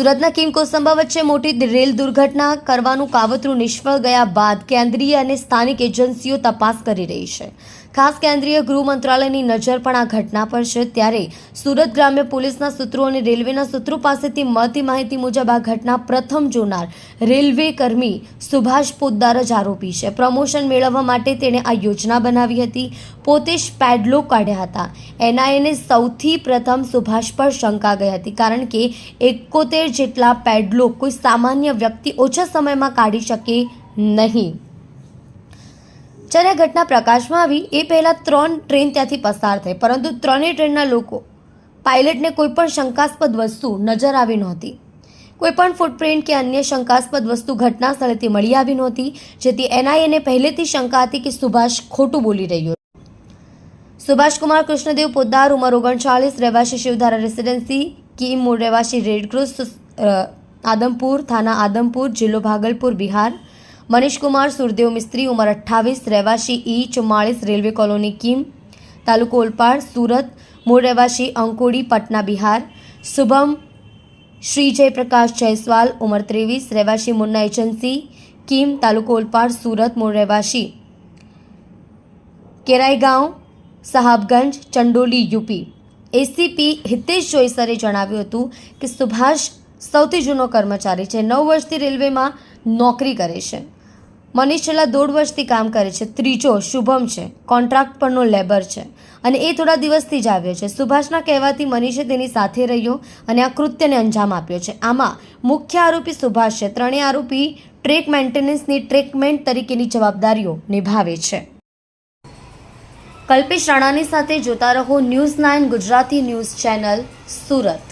સુરતના કિમ કોસંબા વચ્ચે મોટી રેલ દુર્ઘટના કરવાનું કાવતરું નિષ્ફળ ગયા બાદ કેન્દ્રીય અને સ્થાનિક એજન્સીઓ તપાસ કરી રહી છે. ખાસ કેન્દ્રીય ગૃહ મંત્રાલયની નજર પણ આ ઘટના પર છે. ત્યારે સુરત ગ્રામ્ય પોલીસના સૂત્રો અને રેલવેના સૂત્રો પાસેથી મળતી માહિતી મુજબ આ ઘટના પ્રથમ જોનાર રેલવે કર્મી સુભાષ પોદ્દાર જ આરોપી છે. પ્રમોશન મેળવવા માટે તેણે આ યોજના બનાવી હતી. પોતે જ પેડલોક કાઢ્યા હતા. એનઆઈને સૌથી પ્રથમ સુભાષ પર શંકા ગઈ હતી, કારણ કે 71 જેટલા પેડલોક કોઈ સામાન્ય વ્યક્તિ ઓછા સમયમાં કાઢી શકે નહીં. જ્યારે ઘટના પ્રકાશમાં આવી એ પહેલા 3 ટ્રેન ત્યાંથી પસાર થઈ, પરંતુ ત્રણેય ટ્રેનના લોકો પાયલટને કોઈ પણ શંકાસ્પદ વસ્તુ નજર આવી નહોતી. કોઈ પણ ફૂટપ્રિન્ટ કે અન્ય શંકાસ્પદ વસ્તુ ઘટના સ્થળેથી મળી આવી નહોતી, જેથી એનઆઈને પહેલેથી શંકા હતી કે સુભાષ ખોટું બોલી રહ્યો. સુભાષકુમાર કૃષ્ણદેવ પોદ્દાર, ઉંમર 39, રહેવાસી શિવધારા રેસિડેન્સી, કિમ, મૂળ રહેવાસી રેડક્રોસ, આદમપુર થાના, આદમપુર, જિલ્લો ભાગલપુર, બિહાર. મનીષકુમાર સુરદેવ મિસ્ત્રી, ઉંમર 28, રહેવાસી E44, રેલવે કોલોની, કિમ, તાલુકો ઓલપાડ, સુરત, મૂળ રહેવાસી અંકોડી, પટના, બિહાર. શુભમ શ્રી જયપ્રકાશ જયસ્વાલ, ઉંમર 23, રહેવાસી મુન્ના એજન્સી, કિમ, તાલુકો ઓલપાડ, સુરત, મૂળ રહેવાસી કેરાઈગાંવ, સાહબગંજ, ચંડોલી, યુપી. એસીપી હિતેશ જોઈસરે જણાવ્યું હતું કે સુભાષ સૌથી જૂનો કર્મચારી છે. 9 વર્ષથી રેલવેમાં નોકરી કરે છે. મનીષ છેલ્લા 1.5 વર્ષથી કામ કરે છે. ત્રીજો શુભમ છે, કોન્ટ્રાક્ટ પરનો લેબર છે અને એ થોડા દિવસથી જ આવ્યો છે. સુભાષના કહેવાથી મનીષે તેની સાથે રહ્યો અને આ કૃત્યને અંજામ આપ્યો છે. આમાં મુખ્ય આરોપી સુભાષ છે. ત્રણેય આરોપી ટ્રેક મેન્ટેનન્સની ટ્રેકમેન્ટ તરીકેની જવાબદારીઓ નિભાવે છે. કલ્પેશ રાણાની સાથે જોતા રહો news 9 Gujarati news channel, Surat.